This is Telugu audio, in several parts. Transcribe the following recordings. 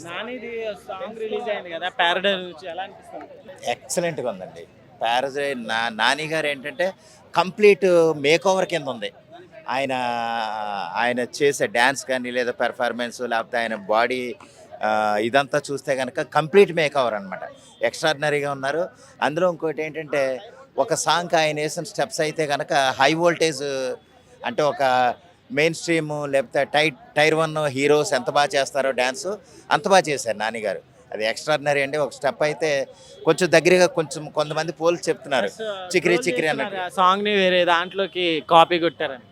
నానిది సాంగ్ రిలీజ్ అయింది కదా, ప్యారడైజ్ నుంచి ఎలా అనిపిస్తుంది? ఎక్సలెంట్గా ఉందండి. పారజై నాని గారు ఏంటంటే కంప్లీట్ మేక్ ఓవర్ కింద ఉంది. ఆయన ఆయన చేసే డ్యాన్స్ కానీ లేదా పెర్ఫార్మెన్స్ లేకపోతే ఆయన బాడీ ఇదంతా చూస్తే కనుక కంప్లీట్ మేక్ ఓవర్ అనమాట. ఎక్స్ట్రాడినరీగా ఉన్నారు. అందులో ఇంకోటి ఏంటంటే ఒక సాంగ్ ఆయన వేసిన స్టెప్స్ అయితే కనుక హై వోల్టేజ్, అంటే ఒక మెయిన్ స్ట్రీమ్ లేకపోతే టైర్ 1 హీరోస్ ఎంత బాగా చేస్తారో డ్యాన్స్ అంత బాగా చేశారు నాని గారు. అది ఎక్స్ట్రాడినరీ అండి. ఒక స్టెప్ అయితే కొంచెం దగ్గరగా కొంచెం కొంతమంది పోల్చి చెప్తున్నారు చిక్రీ చిక్రీ అన్నట్టు. సాంగ్ ని వేరే దాంట్లోకి కాపీ కొట్టారని.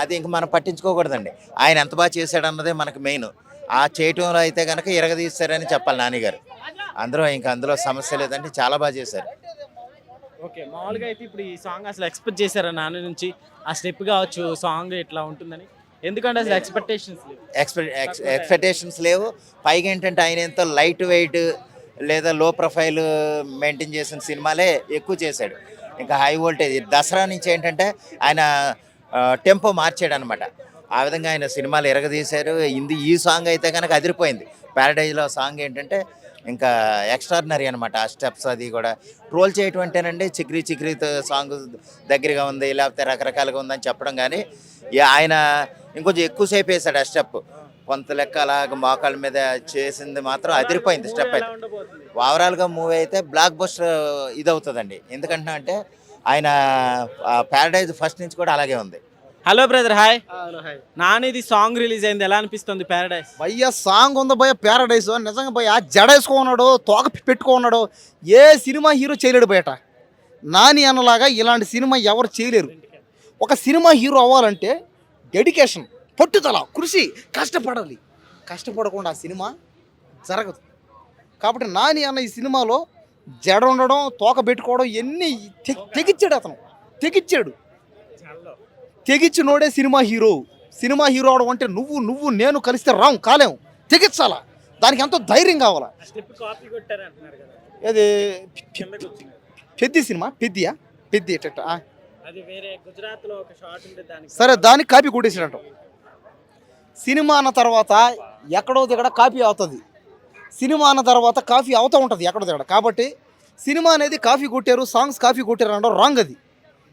అది ఇంక మనం పట్టించుకోకూడదండి. ఆయన ఎంత బాగా చేశాడు అన్నదే మనకు మెయిన్. ఆ చేయటంలో అయితే కనుక ఇరగదీస్తారని చెప్పాలి నాని గారు. అందులో సమస్య లేదండి, చాలా బాగా చేశారు. ఓకే, మామూలుగా అయితే ఇప్పుడు ఈ సాంగ్ అసలు ఎక్స్పెక్ట్ చేశారా నాని నుంచి? ఆ స్టెప్ కావచ్చు, సాంగ్ ఇట్లా ఉంటుందని? ఎందుకంటే అసలు ఎక్స్పెక్టేషన్స్ లేవు. పైగా ఏంటంటే ఆయన ఎంతో లైట్ వెయిట్ లేదా లో ప్రొఫైల్ మెయింటైన్ చేసిన సినిమాలే ఎక్కువ చేశాడు. ఇంకా హై వోల్టేజ్ దసరా నుంచి ఏంటంటే ఆయన టెంపో మార్చాడు అనమాట. ఆ విధంగా ఆయన సినిమాలు ఎరగదీశారు. ఈ సాంగ్ అయితే కనుక అదిరిపోయింది. ప్యారడైజ్లో సాంగ్ ఏంటంటే ఇంకా ఎక్స్ట్రాడినరీ అనమాట. ఆ స్టెప్స్ అది కూడా ట్రోల్ చేయటం అంటేనండి చిక్రీ చిక్రీతో సాంగ్ దగ్గరగా ఉంది లేకపోతే రకరకాలుగా ఉందని చెప్పడం, కానీ ఆయన ఇంకొంచెం ఎక్కువసేపు వేసాడు ఆ స్టెప్. కొంత లెక్క అలాగ మోకాళ్ళ మీద చేసింది మాత్రం అదిరిపోయింది స్టెప్ అయితే. ఓవరాల్గా మూవీ అయితే బ్లాక్ బస్టర్ ఇదవుతుందండి. ఎందుకంటున్నా అంటే ఆయన ప్యారడైజ్ ఫస్ట్ నుంచి కూడా అలాగే ఉంది. Hello brother, hi. నానిది సాంగ్ రిలీజ్ అయింది, ఎలా అనిపిస్తుంది ప్యారడైజ్? భయ్య సాంగ్ ఉంది భయ్య, ప్యారడైస్ నిజంగా భయ్య. జడేసుకున్నాడు, తోక పెట్టుకున్నాడు, ఏ సినిమా హీరో చేయలేడు బయట. నాని అన్నలాగా ఇలాంటి సినిమా ఎవరు చేయలేరు. ఒక సినిమా హీరో అవ్వాలంటే డెడికేషన్, పట్టుదల, కృషి, కష్టపడాలి. కష్టపడకుండా ఆ సినిమా జరగదు. కాబట్టి నాని అన్న ఈ సినిమాలో జడ ఉండడం, తోక పెట్టుకోవడం ఎన్ని తెగిచ్చాడు. అతను తెగిచ్చినోడే సినిమా హీరో. సినిమా హీరో అవడం అంటే నువ్వు నేను కలిస్తే రాం కాలేము, తెగించాలా. దానికి ఎంతో ధైర్యం కావాలా. అది పెద్ద సినిమా, పెద్ద సరే దానికి కాపీ కొట్టేసినట్టు. సినిమా అన్న తర్వాత ఎక్కడో దిగడ కాపీ అవుతుంది. సినిమా అన్న తర్వాత కాఫీ అవుతూ ఉంటుంది ఎక్కడో దిగడ. కాబట్టి సినిమా అనేది కాఫీ కొట్టారు, సాంగ్స్ కాఫీ కొట్టారు అనడం రాంగ్ అది.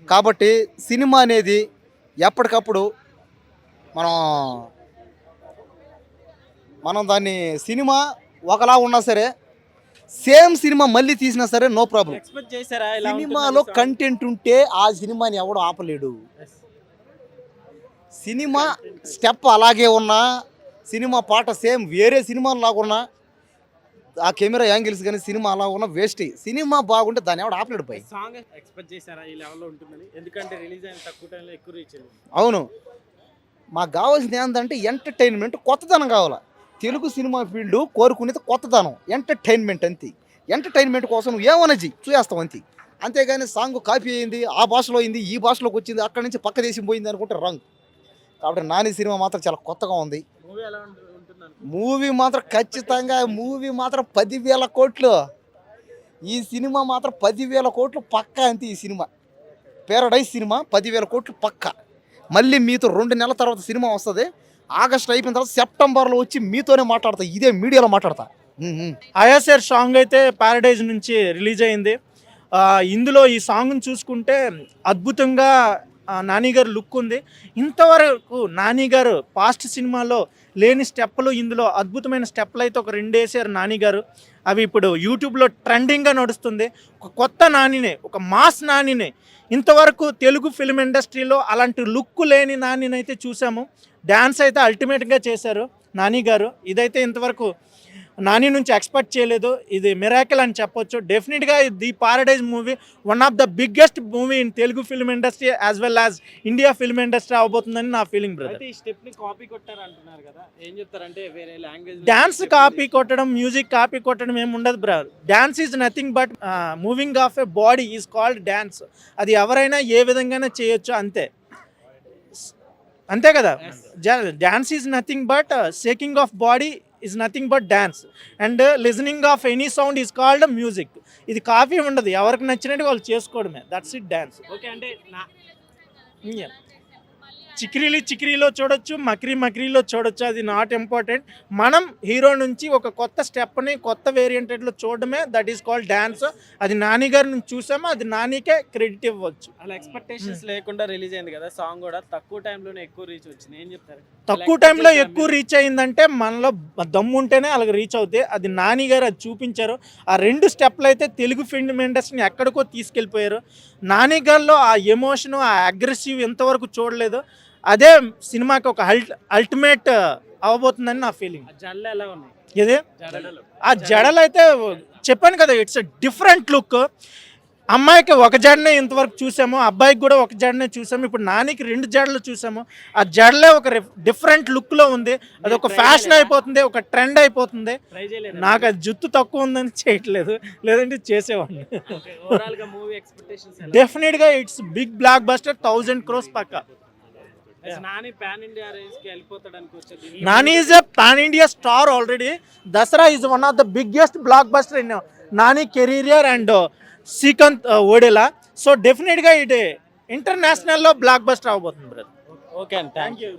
కాబట్టి సినిమా అనేది ఎప్పటికప్పుడు మనం దాన్ని సినిమా ఒకలా ఉన్నా సరే, సేమ్ సినిమా మళ్ళీ తీసినా సరే నో ప్రాబ్లం. సినిమాలో కంటెంట్ ఉంటే ఆ సినిమాని ఎవడు ఆపలేడు. సినిమా స్టెప్ అలాగే ఉన్నా, సినిమా పాట సేమ్ వేరే సినిమాలు లాగున్నా, ఆ కెమెరా యాంగిల్స్ కానీ సినిమా అలా ఉన్న వేస్ట్. సినిమా బాగుంటే దాన్ని ఎవడు ఆపలేడు పై. అవును, మాకు కావాల్సింది ఏంటంటే ఎంటర్టైన్మెంట్, కొత్తదనం కావాలా. తెలుగు సినిమా ఫీల్డ్ కోరుకునేది కొత్తదనం, ఎంటర్టైన్మెంట్ అంతే. ఎంటర్టైన్మెంట్ కోసం నువ్వు ఏమన్నా చూస్తావు అంతే. అంతేగాని సాంగ్ కాపీ అయింది, ఆ భాషలో అయింది, ఈ భాషలోకి వచ్చింది, అక్కడి నుంచి పక్క దేశం పోయింది అనుకుంటే రాంగ్. కాబట్టి నాని సినిమా మాత్రం చాలా కొత్తగా ఉంది. మూవీ మాత్రం ఖచ్చితంగా 10,000 కోట్లు. ఈ సినిమా మాత్రం 10,000 కోట్లు పక్కా అంతే. ఈ సినిమా ప్యారడైజ్ సినిమా 10,000 కోట్లు పక్కా. మళ్ళీ మీతో 2 నెలల తర్వాత సినిమా వస్తుంది. ఆగస్ట్ అయిపోయిన తర్వాత సెప్టెంబర్లో వచ్చి మీతోనే మాట్లాడతా, ఇదే మీడియాలో మాట్లాడతా. అయాసేర్ సాంగ్ అయితే ప్యారడైజ్ నుంచి రిలీజ్ అయింది. ఇందులో ఈ సాంగ్ని చూసుకుంటే అద్భుతంగా నాని గారు లుక్ ఉంది. ఇంతవరకు నాని గారు పాస్ట్ సినిమాలో లేని స్టెప్పులు ఇందులో అద్భుతమైన స్టెప్పులు అయితే ఒక 2 వేసారు నాని గారు. అవి ఇప్పుడు యూట్యూబ్లో ట్రెండింగ్గా నడుస్తుంది. ఒక కొత్త నానినే, ఒక మాస్ నానినే. ఇంతవరకు తెలుగు ఫిల్మ్ ఇండస్ట్రీలో అలాంటి లుక్ లేని నానిని అయితే చూసాము. డ్యాన్స్ అయితే అల్టిమేట్గా చేశారు నాని గారు. ఇదైతే ఇంతవరకు నాని నుంచి ఎక్స్పెక్ట్ చేయలేదు. ఇది మిరాకిల్ అని చెప్పొచ్చు. డెఫినెట్గా the Paradise movie one of the biggest movie in Telugu film industry as well as India film industry అవబోతుందని నా ఫీలింగ్ బ్రదర్. డ్యాన్స్ కాపీ కొట్టడం, మ్యూజిక్ కాపీ కొట్టడం ఏమి ఉండదు brother. Dance is nothing but moving of a body is called dance. అది ఎవరైనా ఏ విధంగానే చేయొచ్చు, అంతే కదా. Dance is nothing but shaking of body is nothing but dance and listening of any sound is called music. ఇది కాపీ ఉండదు, ఎవరికి నచ్చినట్టు వాళ్ళు చేసుకోవడమే. That's it dance. ఓకే, అంటే చిక్రీలో చూడొచ్చు, మక్రీలో చూడొచ్చు, అది నాట్ ఇంపార్టెంట్. మనం హీరో నుంచి ఒక కొత్త స్టెప్ని కొత్త వేరియంటెడ్లో చూడడమే దట్ ఈస్ కాల్డ్ డ్యాన్స్. అది నాని గారి నుంచి చూసామో అది నానికే క్రెడిట్ ఇవ్వచ్చు. అలా ఎక్స్పెక్టేషన్స్ లేకుండా రిలీజ్ అయింది కదా సాంగ్ కూడా, తక్కువ టైంలోనే ఎక్కువ రీచ్ వచ్చింది, ఏం చెప్తారు? తక్కువ టైంలో ఎక్కువ రీచ్ అయిందంటే మనలో దమ్ము ఉంటేనే అలాగ రీచ్ అవుతాయి. అది నాని గారు అది చూపించారు. ఆ 2 స్టెప్లు అయితే తెలుగు ఫిల్మ్ ఇండస్ట్రీని ఎక్కడికో తీసుకెళ్ళిపోయారు. నాని గారిలో ఆ ఎమోషను, ఆ అగ్రెసివ్ ఎంతవరకు చూడలేదు. అదే సినిమాకి ఒక అల్టిమేట్ అవ్వబోతుందని నా ఫీలింగ్. జడలు ఎలా ఉన్నాయి? ఇదే జడలు ఆ జడలు అయితే చెప్పాను కదా, ఇట్స్ డిఫరెంట్ లుక్. అమ్మాయికి ఒక జడనే ఇంతవరకు చూసాము, అబ్బాయికి కూడా ఒక జడనే చూసాము, ఇప్పుడు నానికి 2 జడలు చూసాము. ఆ జడలే ఒక డిఫరెంట్ లుక్లో ఉంది. అది ఒక ఫ్యాషన్ అయిపోతుంది, ఒక ట్రెండ్ అయిపోతుంది. ట్రై చేయలేదు. నాకు అది జుత్తు తక్కువ ఉందని చేయట్లేదు, లేదంటే చేసేవాడిని. ఓవరాల్ గా మూవీ ఎక్స్పెక్టేషన్స్ డెఫినెట్గా it's big blockbuster, 1000 crores పక్కా. నాని పాన్ ఇండియా రేంజ్ కి వెళ్ళిపోతాడు అనుకోవచ్చు. Nani is a pan-India star already. Dasara is one of the biggest blockbuster in Nani career and Srikanth Odela. So definitely it international blockbuster avabothundi brother. Okay అండి, థ్యాంక్ యూ.